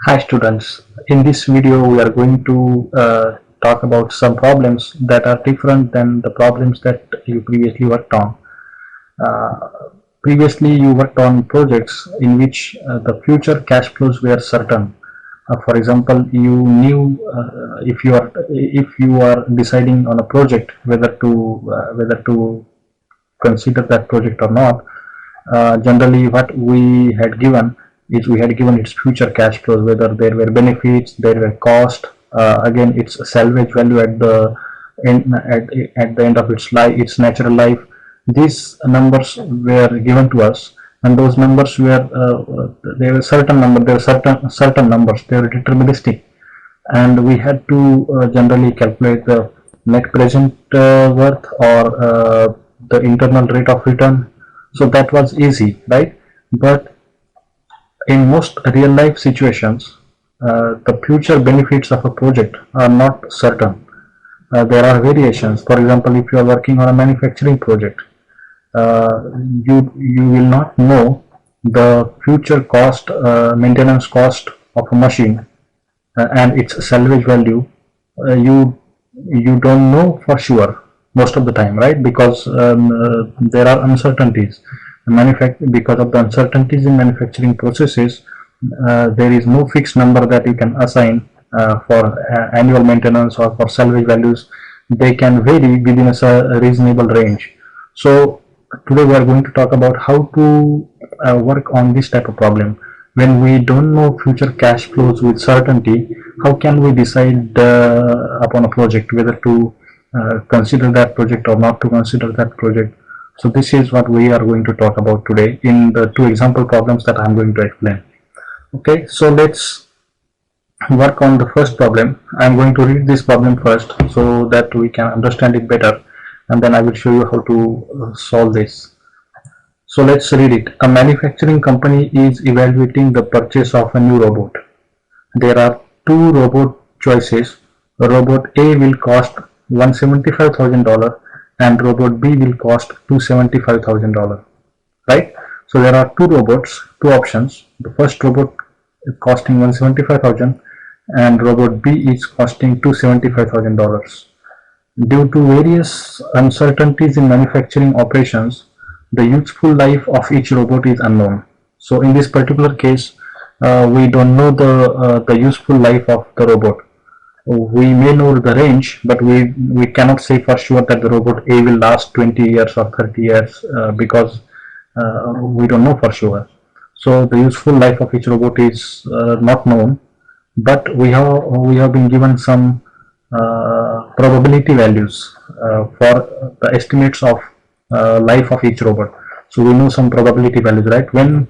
Hi students, in this video we are going to talk about some problems that are different than the problems that you previously worked on. Previously you worked on projects in which the future cash flows were certain. For example, you knew if you are deciding on a project whether to consider that project or not. Generally what we had given is we had given its future cash flows, whether there were benefits, there were cost, again its salvage value at the at the end of its life, its natural life. These numbers were given to us, and those numbers were they were certain number, they were certain numbers, they were deterministic, and we had to generally calculate the net present worth or the internal rate of return. So that was easy, right? But in most real life situations, the future benefits of a project are not certain. There are variations. For example, if you are working on a manufacturing project, you will not know the future cost, maintenance cost of a machine, and its salvage value. You don't know for sure most of the time, right? Because there are uncertainties. Because of the uncertainties in manufacturing processes, there is no fixed number that you can assign for annual maintenance or for salvage values. They can vary within a reasonable range. So today we are going to talk about how to work on this type of problem. When we don't know future cash flows with certainty, how can we decide upon a project whether to consider that project or not to consider that project? So this is what we are going to talk about today in the two example problems that I'm going to explain. Okay, so let's work on the first problem. I'm going to read this problem first so that we can understand it better, and then I will show you how to solve this. So let's read it. A manufacturing company is evaluating the purchase of a new robot. There are two robot choices. Robot A will cost $175,000 and robot B will cost $275,000. Right? So there are two robots, two options. The first robot is costing $175,000 and robot B is costing $275,000. Due to various uncertainties in manufacturing operations, the useful life of each robot is unknown. So in this particular case, we don't know the useful life of the robot. We may know the range, but we cannot say for sure that the robot A will last 20 years or 30 years because we don't know for sure. So the useful life of each robot is not known, but we have been given some probability values for the estimates of life of each robot. So we know some probability values, right? When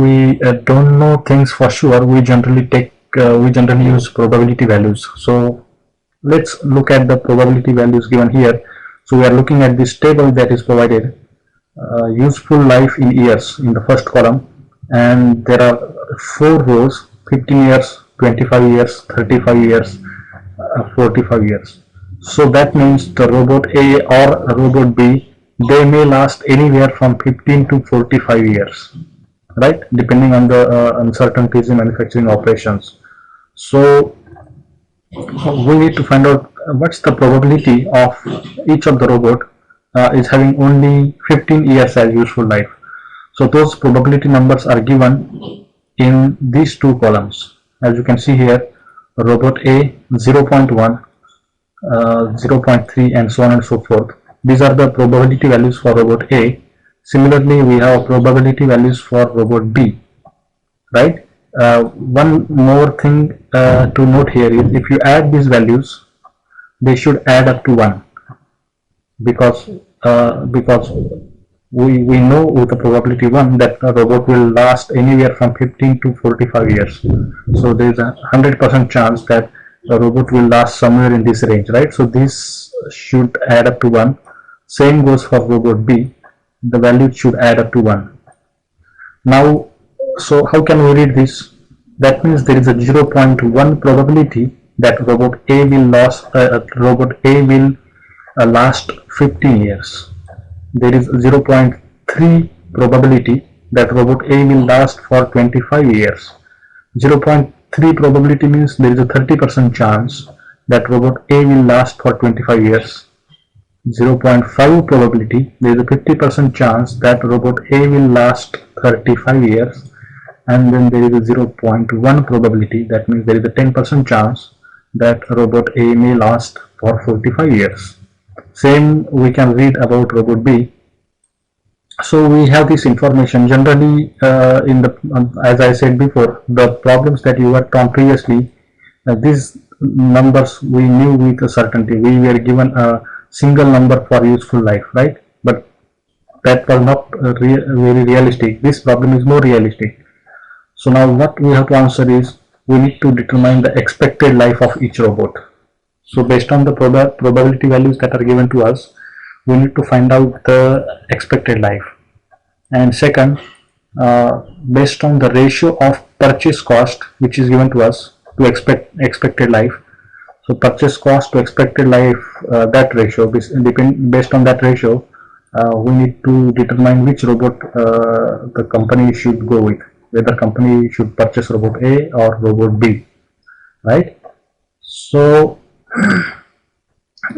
we don't know things for sure, we generally use probability values. So let's look at the probability values given here. So we are looking at this table that is provided. Useful life in years in the first column, and there are four rows: 15 years, 25 years, 35 years, 45 years. So that means the robot A or robot B, they may last anywhere from 15 to 45 years, right? Depending on the uncertainties in manufacturing operations. So we need to find out what's the probability of each of the robot is having only 15 years as useful life. So those probability numbers are given in these two columns. As you can see here, robot A 0.1, 0.3 and so on and so forth. These are the probability values for robot A. Similarly, we have probability values for robot B, right? One more thing to note here is if you add these values, they should add up to 1, because we know with the probability 1 that a robot will last anywhere from 15 to 45 years. So there is a 100% chance that a robot will last somewhere in this range, right? So this should add up to 1. Same goes for robot B. The value should add up to 1. Now, so how can we read this? That means there is a 0.1 probability that robot A will last 15 years. There is 0.3 probability that robot A will last for 25 years. 0.3 probability means there is a 30% chance that robot A will last for 25 years. 0.5 probability, there is a 50% chance that robot A will last 35 years, and then there is a 0.1 probability, that means there is a 10% chance that robot A may last for 45 years. Same we can read about robot B. So we have this information generally in the as I said before, the problems that you worked on previously, these numbers we knew with a certainty. We were given a single number for useful life, right? But that was not very realistic. This problem is more realistic. So now what we have to answer is, we need to determine the expected life of each robot. So based on the probability values that are given to us, we need to find out the expected life. And second, based on the ratio of purchase cost which is given to us to expected life. So purchase cost to expected life, that ratio, based on that ratio, we need to determine which robot the company should go with, whether company should purchase robot A or robot B, right? So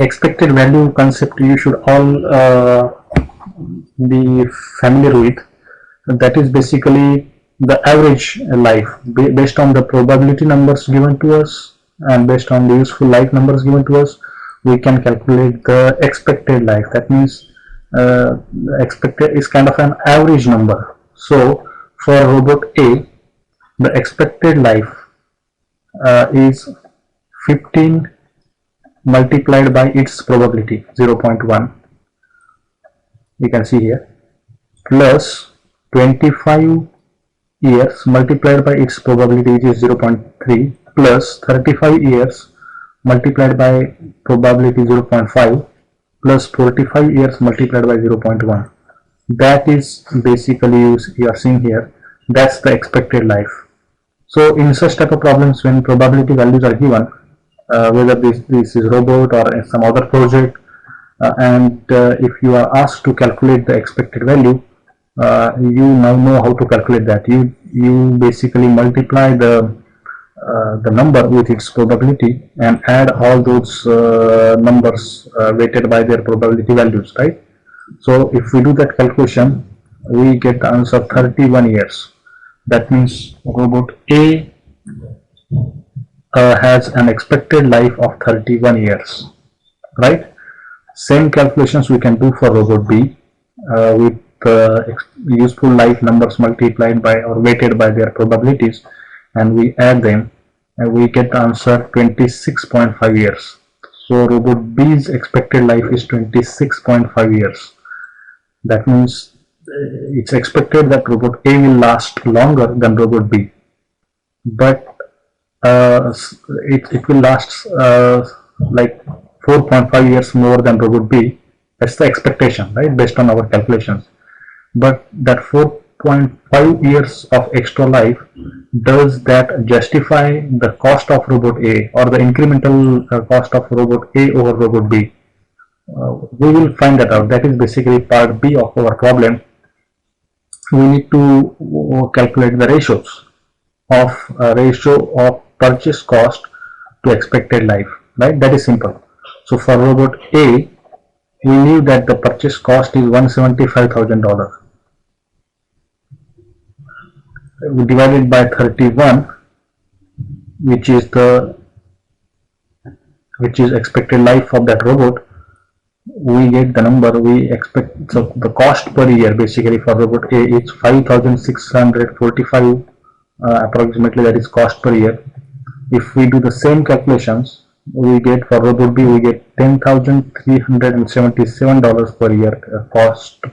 expected value concept you should all be familiar with. That is basically the average life based on the probability numbers given to us, and based on the useful life numbers given to us, we can calculate the expected life. That means expected is kind of an average number. So for robot A, the expected life is 15 multiplied by its probability 0.1, you can see here, plus 25 years multiplied by its probability, which is 0.3, plus 35 years multiplied by probability 0.5, plus 45 years multiplied by 0.1. That is basically, you are seeing here, that's the expected life. So in such type of problems, when probability values are given, whether this is robot or some other project, and if you are asked to calculate the expected value, you now know how to calculate that. You basically multiply the number with its probability and add all those numbers weighted by their probability values, right? So if we do that calculation, we get the answer 31 years. That means robot A has an expected life of 31 years, right? Same calculations we can do for robot B with useful life numbers multiplied by or weighted by their probabilities, and we add them and we get the answer 26.5 years. So robot B's expected life is 26.5 years. That means it's expected that robot A will last longer than robot B, but it will last like 4.5 years more than robot B. That's the expectation, right, based on our calculations. But that 4.5 years of extra life, does that justify the cost of robot A, or the incremental cost of robot A over robot B? We will find that out. That is basically part B of our problem. We need to calculate the ratios of ratio of purchase cost to expected life, right? That is simple. So for robot A, we knew that the purchase cost is $175,000. Divided by 31, which is expected life of that robot, we get the number we expect. So the cost per year basically for robot A is 5,645 approximately, that is cost per year. If we do the same calculations, we get for robot B, we get $10,377 per year cost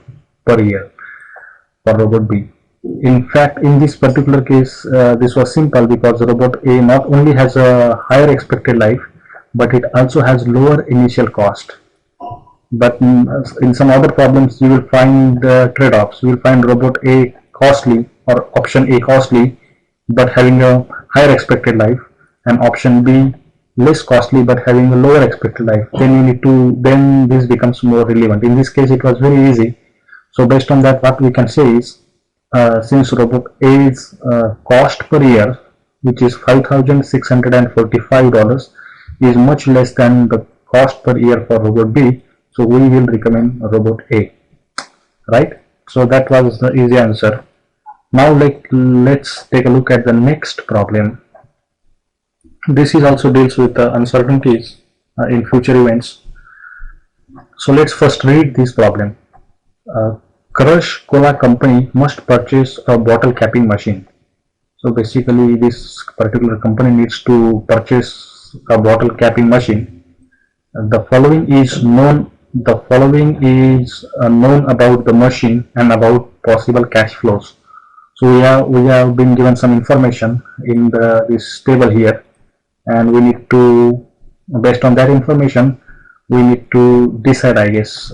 per year for robot B. In fact, in this particular case, this was simple because robot A not only has a higher expected life, but it also has lower initial cost. But in some other problems, you will find trade-offs. You will find robot A costly, or option A costly, but having a higher expected life, and option B less costly but having a lower expected life. Then this becomes more relevant. In this case, it was very easy. So based on that, what we can say is, since robot A's cost per year which is $5,645, is much less than the cost per year for robot B, so we will recommend robot A, right? So that was the easy answer. Now let's take a look at the next problem. This is also deals with the uncertainties in future events. So let's first read this problem. Crush Cola Company must purchase a bottle capping machine. So basically this particular company needs to purchase a bottle capping machine. The following is known about the machine and about possible cash flows. So we have been given some information in this table here, and we need to, based on that information, we need to decide, I guess,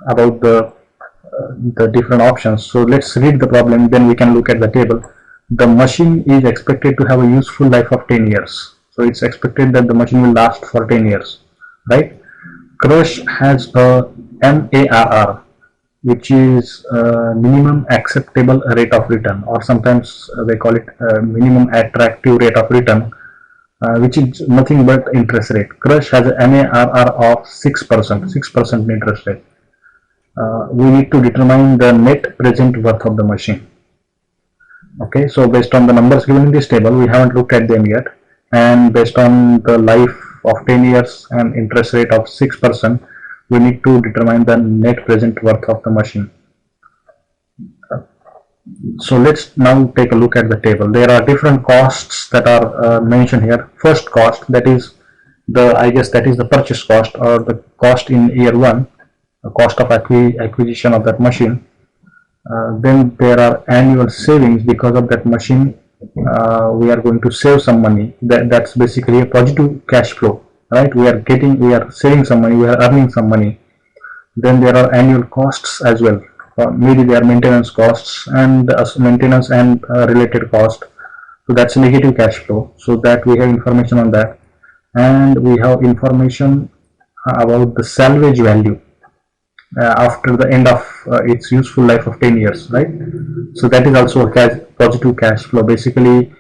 about the different options. So let's read the problem, then we can look at the table. The machine is expected to have a useful life of 10 years. So it's expected that the machine will last for 10 years, right? Crush has a MARR, which is minimum acceptable rate of return, or sometimes they call it minimum attractive rate of return, which is nothing but interest rate. Crush has a MARR of 6% interest rate. We need to determine the net present worth of the machine. Okay, so based on the numbers given in this table, we haven't looked at them yet, and based on the life of 10 years and interest rate of 6%, we need to determine the net present worth of the machine. So let's now take a look at the table. There are different costs that are mentioned here. First cost, that is I guess that is the purchase cost, or the cost in year one, the cost of acquisition of that machine. Then there are annual savings. Because of that machine, we are going to save some money. That's basically a positive cash flow, right? We are saving some money, we are earning some money. Then there are annual costs as well. Maybe they are maintenance costs and maintenance and related cost. So that's a negative cash flow. So that we have information on that, and we have information about the salvage value after the end of its useful life of 10 years, right? So that is also a positive cash flow. Basically,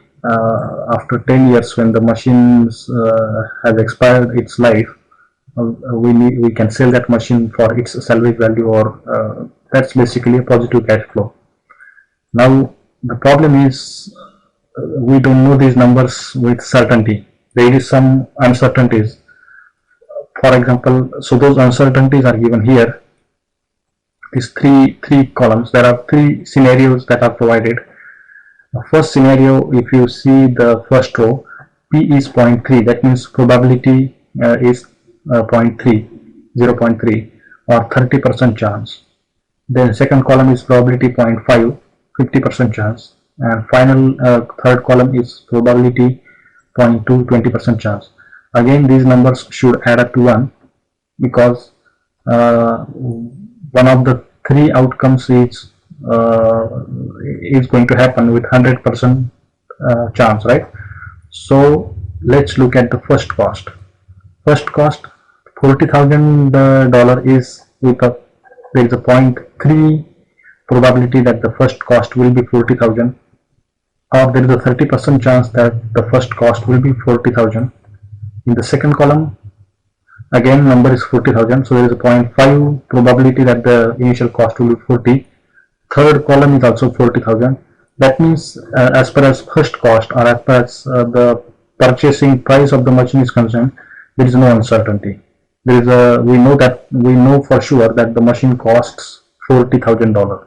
after 10 years, when the machine has expired its life, we can sell that machine for its salvage value, or that's basically a positive cash flow. Now the problem is we don't know these numbers with certainty. There is some uncertainties. For example, so those uncertainties are given here. These three columns. There are three scenarios that are provided. The first scenario, if you see the first row, P is 0.3. That means probability is 0.3 or 30% chance. Then second column is probability 0.5, 50% chance, and final third column is probability 0.2, 20% chance. Again, these numbers should add up to 1, because one of the three outcomes is going to happen with 100% chance, right? So let's look at the first cost. First cost, $40,000 is there is a 0.3 probability that the first cost will be 40,000, or there is a 30% chance that the first cost will be 40,000. In the second column, again number is 40,000, so there is a 0.5 probability that the initial cost will be 40. Third column is also 40,000. That means as per as first cost, or as per as the purchasing price of the machine is concerned, there is no uncertainty. We know for sure that the machine costs $40,000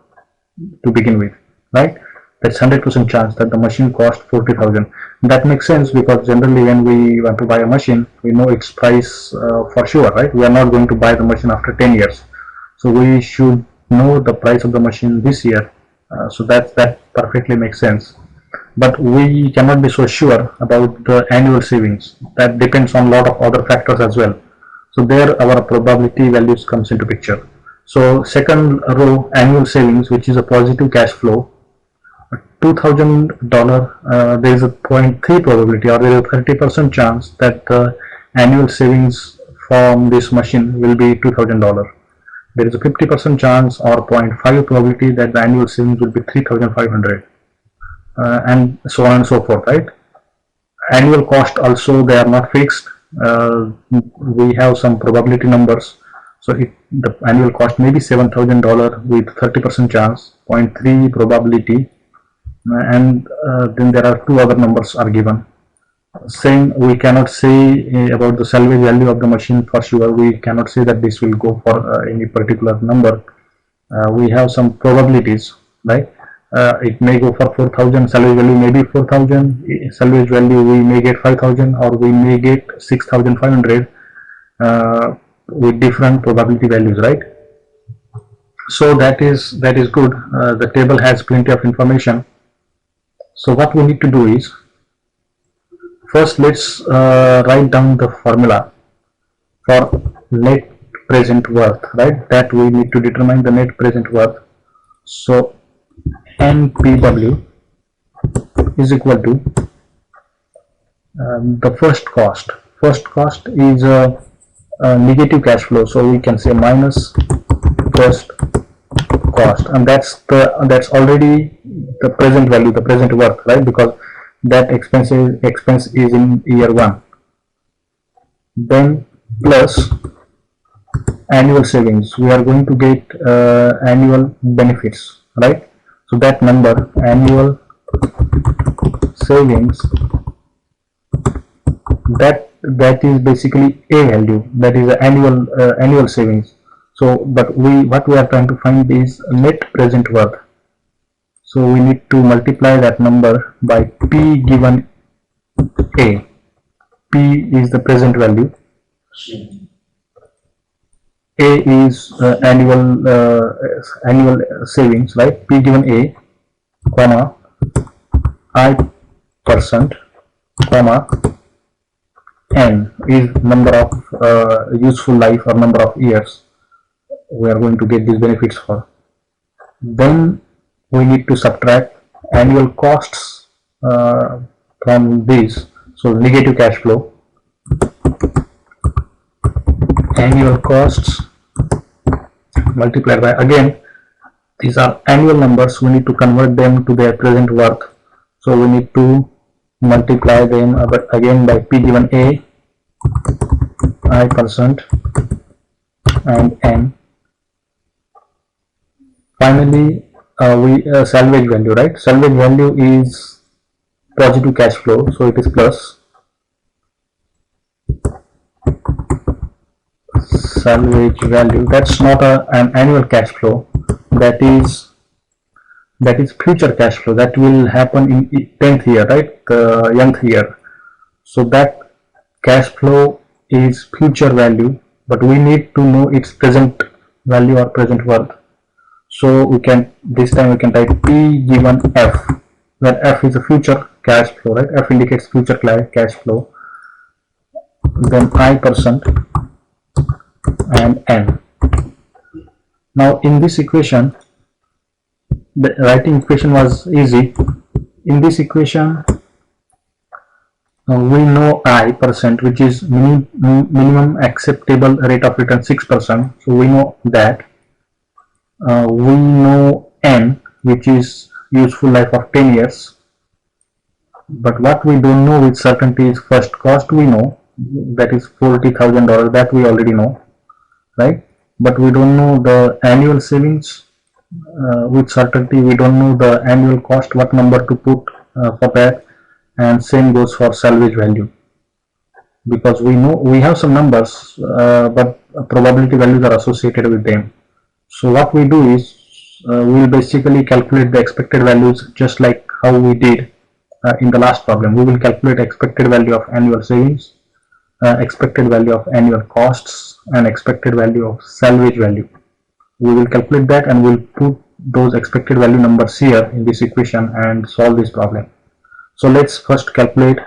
to begin with, right? That's 100% chance that the machine costs 40,000. That makes sense, because generally when we want to buy a machine, we know its price for sure, right? We are not going to buy the machine after 10 years, so we should know the price of the machine this year. So that perfectly makes sense. But we cannot be so sure about the annual savings. That depends on a lot of other factors as well. So there our probability values comes into picture. So second row, annual savings, which is a positive cash flow, $2,000, there is a 0.3 probability, or there is a 30% chance that the annual savings from this machine will be $2,000. There is a 50% chance, or 0.5 probability, that the annual savings will be 3,500. and so on and so forth, right? Annual cost also, they are not fixed. We have some probability numbers. So the annual cost may be $7,000 with 30% chance, 0.3 probability, and then there are two other numbers are given. Same, we cannot say about the salvage value of the machine for sure. We cannot say that this will go for any particular number. We have some probabilities, right? It may go for 4,000, salvage value may be 4,000, salvage value we may get 5,000, or we may get 6,500 with different probability values, right? So that is good. The table has plenty of information. So what we need to do is, first let's write down the formula for net present worth, right? That we need to determine the net present worth. So NPW is equal to the first cost. First cost is a negative cash flow, so we can say minus first cost, and that's already the present value, the present worth, right? Because that expense is in year one. Then plus annual savings, we are going to get annual benefits, right? So that number, annual savings, that is basically a value, that is the annual savings. So but what we are trying to find is net present worth. So we need to multiply that number by P given A. P is the present value, A is annual savings, right? P given A, comma, I%, comma, N is number of useful life or number of years we are going to get these benefits for. Then we need to subtract annual costs from these. So negative cash flow, annual costs multiplied by, again these are annual numbers, we need to convert them to their present worth. So we need to multiply them again by P given A, I% and N. Finally salvage value, right? Salvage value is positive cash flow, so it is plus salvage value. That's not an annual cash flow, that is future cash flow, that will happen in 10th year, right? The nth year. So that cash flow is future value, but we need to know its present value or present worth. So we can, this time we can type P given F, where F is a future cash flow, right? F indicates future cash flow. Then I% and N. Now in this equation, the writing equation was easy. In this equation, we know I%, which is minimum acceptable rate of return 6%. So we know that. We know N, which is useful life of 10 years. But what we don't know with certainty is first cost. We know that is $40,000, that we already know, right? But we don't know the annual savings with certainty. We don't know the annual cost, what number to put for that, and same goes for salvage value, because we know we have some numbers but probability values are associated with them. So what we do is we will basically calculate the expected values just like how we did in the last problem. We will calculate expected value of annual savings, expected value of annual costs, and expected value of salvage value. We will calculate that and we'll put those expected value numbers here in this equation and solve this problem. So let's first calculate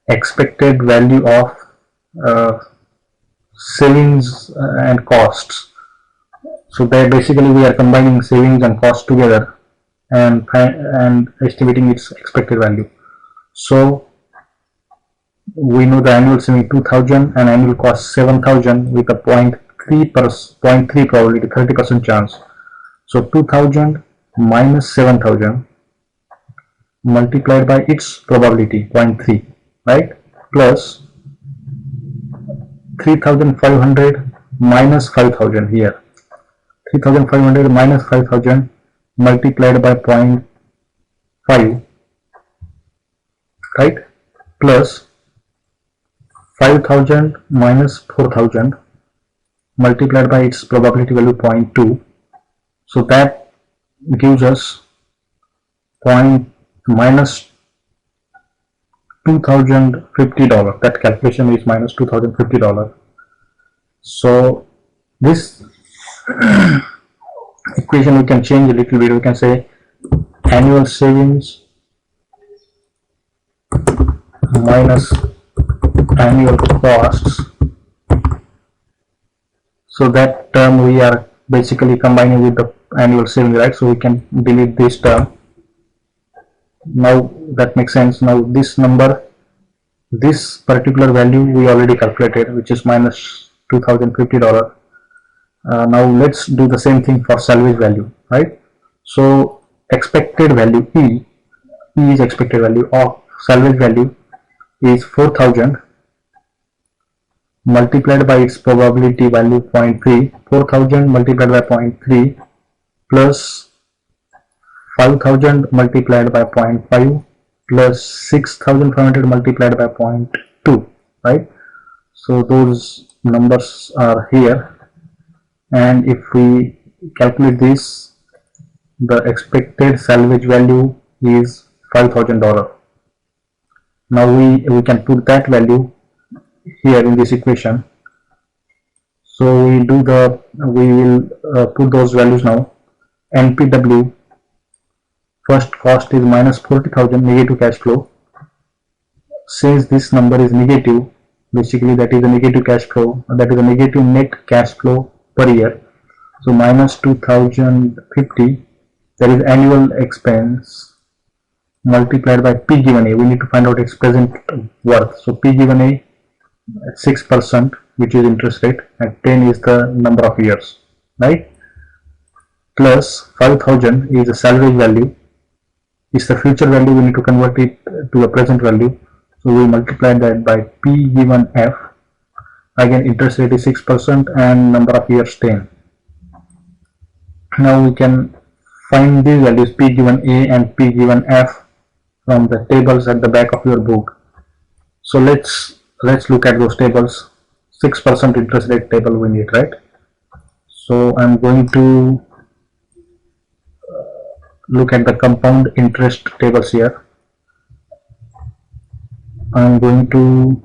expected value of savings and costs. So that basically we are combining savings and costs together and estimating its expected value. So we know the annual saving 2,000 and annual cost 7,000 with a 0.3 probability, 30% chance. So 2,000 minus 7,000 multiplied by its probability 0.3, right, plus 3500 minus 5000 here, 3500 minus 5000 multiplied by 0.5, right, plus 5000 minus 4000 multiplied by its probability value 0.2. So that gives us minus $2,050. That calculation is minus $2,050. So this equation we can change a little bit. We can say annual savings minus annual costs. So that term we are basically combining with the annual savings, right? So we can delete this term. Now that makes sense. Now this number, this particular value we already calculated, which is minus $2,050. Now let's do the same thing for salvage value, right? So expected value E is expected value of salvage value is 4000 multiplied by its probability value 0.3, 4000 multiplied by 0.3 plus 5000 multiplied by 0.5 plus 6500 multiplied by 0.2, right? So those numbers are here, and if we calculate this, the expected salvage value is $5,000. Now we can put that value here in this equation. So we will put those values now. NPW, first cost is minus 40,000, negative cash flow. Since this number is negative, basically that is a negative cash flow, that is a negative net cash flow per year. So minus 2050, that is annual expense multiplied by P given A. We need to find out its present worth. So P given A at 6%, which is interest rate, and 10 is the number of years, right? Plus 5000 is the salvage value, is the future value. We need to convert it to the present value. So we multiply that by P given F. Again, interest rate is 6% and number of years 10. Now we can find these values P given A and P given F from the tables at the back of your book. So let's look at those tables. 6% interest rate table we need, right? So I'm going to look at the compound interest tables here. I'm going to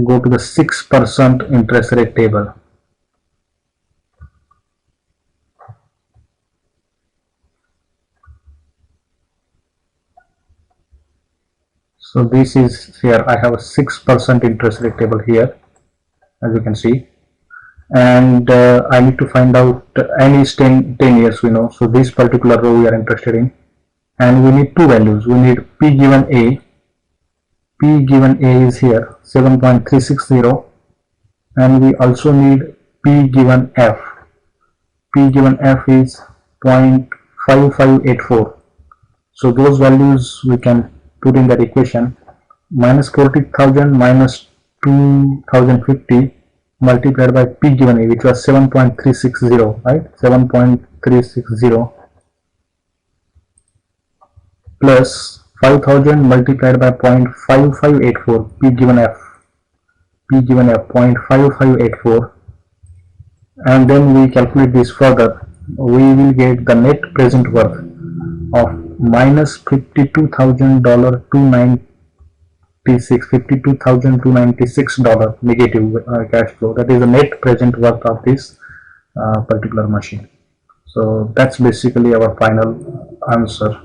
go to the 6% interest rate table. So this is here, I have a 6% interest rate table here, as you can see, and I need to find out N is 10 years, we know. So this particular row we are interested in, and we need two values. We need P given A. P given A is here 7.360, and we also need P given F. P given F is 0.5584. So those values we can put in that equation. Minus 40,000 minus 2050 multiplied by P given A, which was 7.360, right? 7.360 plus 5000 multiplied by 0.5584, P given F. P given F 0.5584, and then we calculate this further. We will get the net present worth of minus $52,296 negative cash flow. That is the net present worth of this particular machine. So that's basically our final answer.